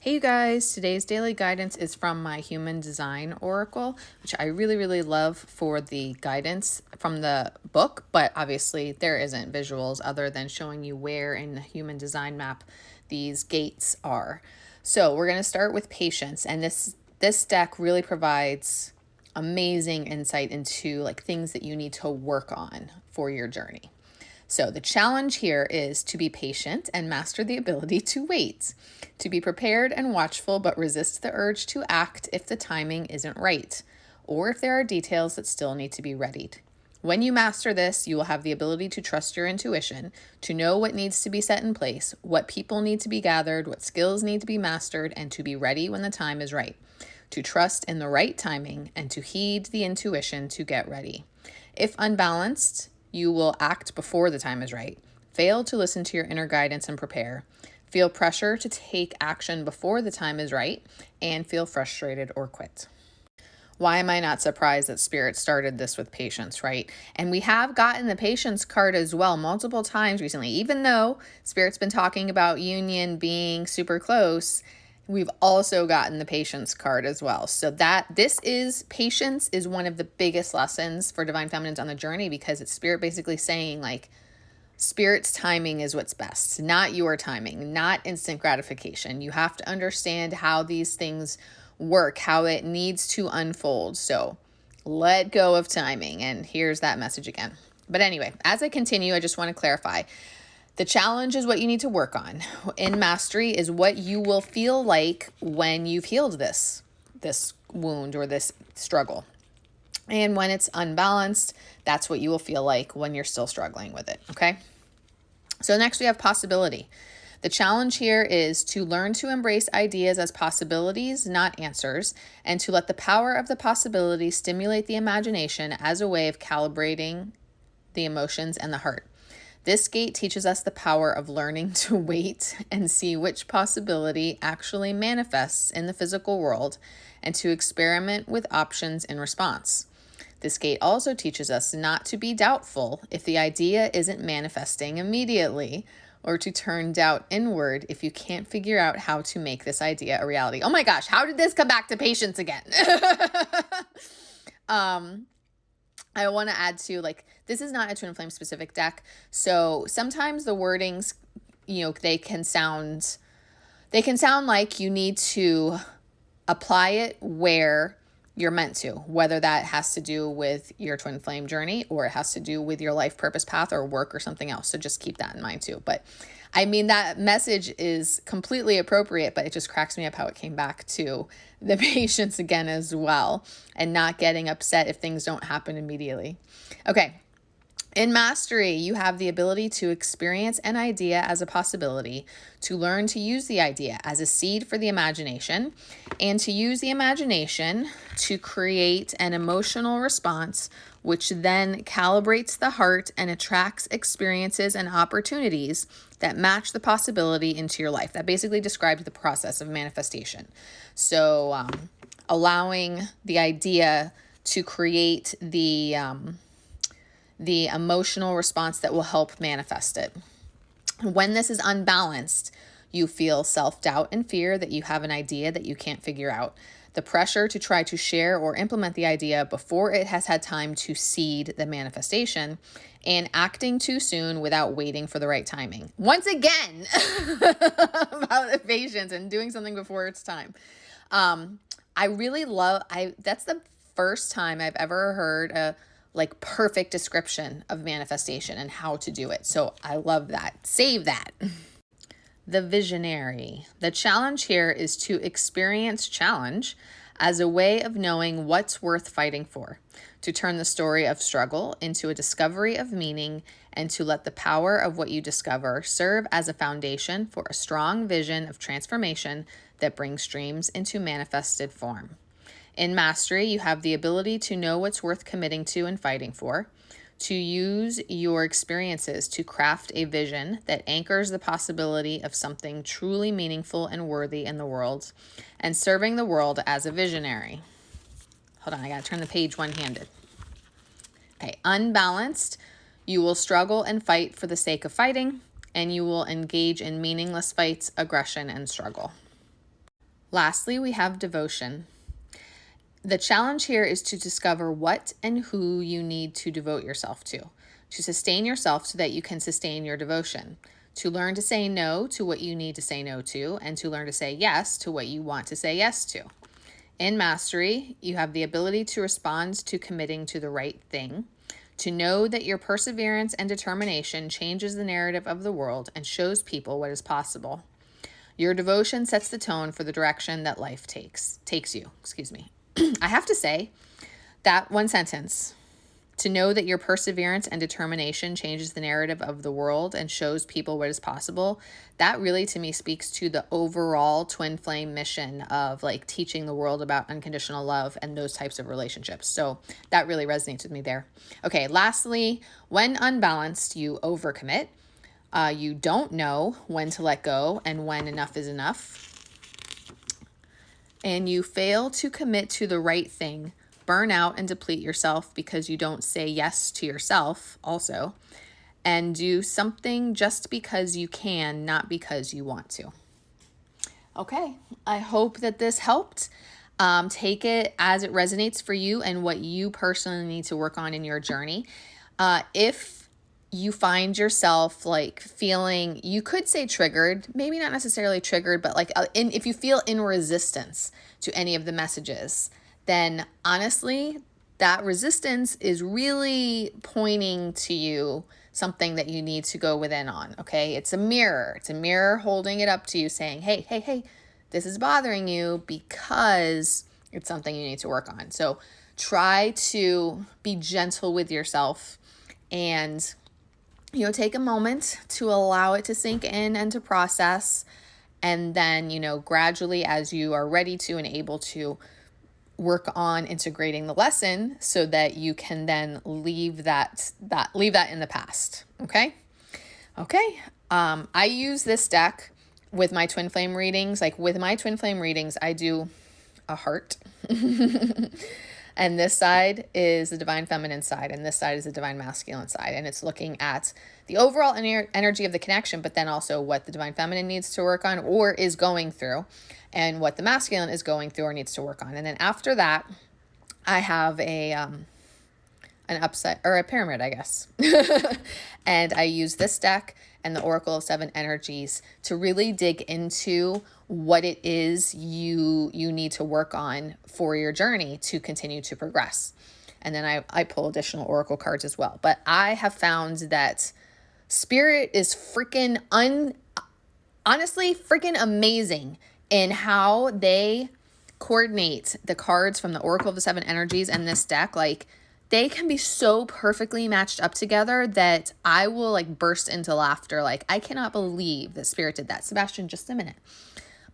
Hey you guys, today's daily guidance is from my Human Design Oracle, which I really love for the guidance from the book, but obviously there isn't visuals other than showing you where in the Human Design map these gates are. So we're going to start with patience, and this deck really provides amazing insight into like things that you need to work on for your journey. So the challenge here is to be patient and master the ability to wait, to be prepared and watchful, but resist the urge to act if the timing isn't right, or if there are details that still need to be readied. When you master this, you will have the ability to trust your intuition, to know what needs to be set in place, what people need to be gathered, what skills need to be mastered, and to be ready when the time is right. To trust in the right timing and to heed the intuition to get ready. If unbalanced, you will act before the time is right, fail to listen to your inner guidance and prepare, feel pressure to take action before the time is right, and feel frustrated or quit. Why am I not surprised that Spirit started this with patience, right? And we have gotten the patience card as well multiple times recently. Even though Spirit's been talking about union being super close, we've also gotten the patience card as well. So patience is one of the biggest lessons for Divine Feminines on the journey, because it's Spirit basically saying like, Spirit's timing is what's best, not your timing, not instant gratification. You have to understand how these things work, how it needs to unfold. So let go of timing. And here's that message again. But anyway, as I continue, I just want to clarify. The challenge is what you need to work on. In mastery is what you will feel like when you've healed this wound or this struggle. And when it's unbalanced, that's what you will feel like when you're still struggling with it, okay? So next we have possibility. The challenge here is to learn to embrace ideas as possibilities, not answers, and to let the power of the possibility stimulate the imagination as a way of calibrating the emotions and the heart. This gate teaches us the power of learning to wait and see which possibility actually manifests in the physical world, and to experiment with options in response. This gate also teaches us not to be doubtful if the idea isn't manifesting immediately, or to turn doubt inward if you can't figure out how to make this idea a reality. Oh my gosh, how did this come back to patience again? I want to add to, like, this is not a twin flame specific deck. So sometimes the wordings, they can sound like you need to apply it where you're meant to, whether that has to do with your twin flame journey or it has to do with your life purpose path or work or something else. So just keep that in mind too. But I mean, that message is completely appropriate, but it just cracks me up how it came back to the patience again as well, and not getting upset if things don't happen immediately. Okay. In mastery, you have the ability to experience an idea as a possibility, to learn to use the idea as a seed for the imagination, and to use the imagination to create an emotional response, which then calibrates the heart and attracts experiences and opportunities that match the possibility into your life. That basically describes the process of manifestation. So allowing the idea to create the emotional response that will help manifest it. When this is unbalanced, you feel self-doubt and fear that you have an idea that you can't figure out. The pressure to try to share or implement the idea before it has had time to seed the manifestation, and acting too soon without waiting for the right timing. Once again, about the patience and doing something before it's time. That's the first time I've ever heard a perfect description of manifestation and how to do it. So I love that. Save that. The visionary. The challenge here is to experience challenge as a way of knowing what's worth fighting for, to turn the story of struggle into a discovery of meaning, and to let the power of what you discover serve as a foundation for a strong vision of transformation that brings dreams into manifested form. In mastery, you have the ability to know what's worth committing to and fighting for, to use your experiences to craft a vision that anchors the possibility of something truly meaningful and worthy in the world, and serving the world as a visionary. Hold on, I gotta turn the page one-handed. Okay, unbalanced, you will struggle and fight for the sake of fighting, and you will engage in meaningless fights, aggression, and struggle. Lastly, we have devotion. The challenge here is to discover what and who you need to devote yourself to sustain yourself so that you can sustain your devotion, to learn to say no to what you need to say no to, and to learn to say yes to what you want to say yes to. In mastery, you have the ability to respond to committing to the right thing, to know that your perseverance and determination changes the narrative of the world and shows people what is possible. Your devotion sets the tone for the direction that life takes you. I have to say that one sentence, to know that your perseverance and determination changes the narrative of the world and shows people what is possible, that really to me speaks to the overall twin flame mission of like teaching the world about unconditional love and those types of relationships. So that really resonates with me there. Okay, lastly, when unbalanced, you overcommit. You don't know when to let go and when enough is enough. And you fail to commit to the right thing, burn out and deplete yourself because you don't say yes to yourself also, and do something just because you can, not because you want to. Okay, I hope that this helped. Take it as it resonates for you and what you personally need to work on in your journey. If you find yourself like feeling, you could say triggered, maybe not necessarily triggered, but like if you feel in resistance to any of the messages, then honestly, that resistance is really pointing to you something that you need to go within on, okay? It's a mirror. It's a mirror holding it up to you saying, hey, this is bothering you because it's something you need to work on. So try to be gentle with yourself and take a moment to allow it to sink in and to process. And then, gradually as you are ready to and able to work on integrating the lesson so that you can then leave that in the past. Okay. I use this deck with my twin flame readings. Like with my twin flame readings, I do a heart. And this side is the divine feminine side, and this side is the divine masculine side. And it's looking at the overall energy of the connection, but then also what the divine feminine needs to work on or is going through, and what the masculine is going through or needs to work on. And then after that, I have an upside or a pyramid, I guess. And I use this deck and the Oracle of Seven Energies to really dig into what it is you need to work on for your journey to continue to progress. And then I pull additional Oracle cards as well. But I have found that Spirit is honestly freaking amazing in how they coordinate the cards from the Oracle of the Seven Energies and this deck. Like, they can be so perfectly matched up together that I will like burst into laughter. Like, I cannot believe that Spirit did that. Sebastian, just a minute.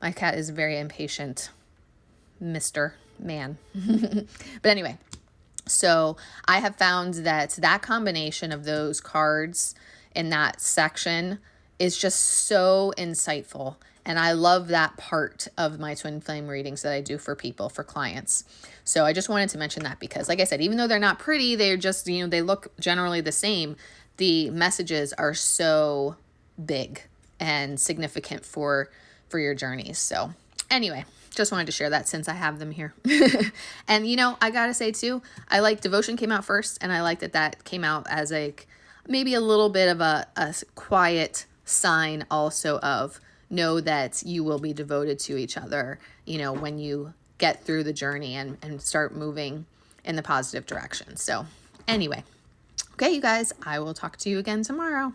My cat is very impatient, Mr. Man. But anyway, so I have found that combination of those cards in that section is just so insightful. And I love that part of my twin flame readings that I do for people, for clients. So I just wanted to mention that because, like I said, even though they're not pretty, they're just, they look generally the same. The messages are so big and significant for your journeys. So anyway, just wanted to share that since I have them here. And, I got to say too, I like Devotion came out first, and I like that came out as maybe a little bit of a quiet sign also of know that you will be devoted to each other, when you get through the journey and start moving in the positive direction. So anyway, okay, you guys, I will talk to you again tomorrow.